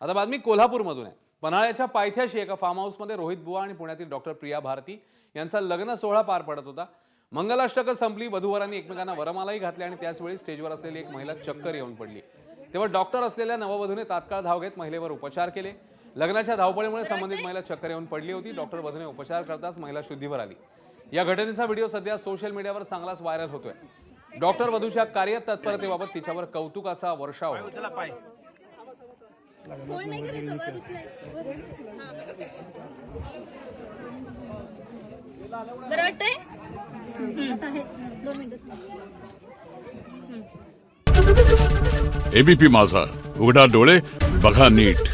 आता बातमी कोल्हापूरमधून आहे। पन्हाळ्याच्या पायथ्याशी एका फार्म हाऊसमध्ये रोहित बुवा आणि पुण्यातील डॉक्टर प्रिया भारती यांचा लग्न सोहळा पार पडत होता। मंगलाष्टक संपली, वधूवरांनी एकमेकांना वरमालाही घातली आणि त्याच वेळी स्टेजवर असलेली एक महिला चक्कर येऊन पडली। तेव्हा डॉक्टर असलेल्या नववधूने तात्काळ धाव घेत महिलेवर उपचार केले। लग्नाच्या धावपळीमुळे संबंधित महिला चक्कर येऊन पडली होती। डॉक्टर वधूने उपचार करताच महिला शुद्धीवर आली। या घटनेचा व्हिडिओ सध्या सोशल मीडियावर चांगलाच व्हायरल होतोय। डॉक्टर वधूच्या कार्य तत्परतेबाबत तिच्यावर कौतुकाचा वर्षाव होतो। एबीपी माझा, उघडा डोळे बघा नीट।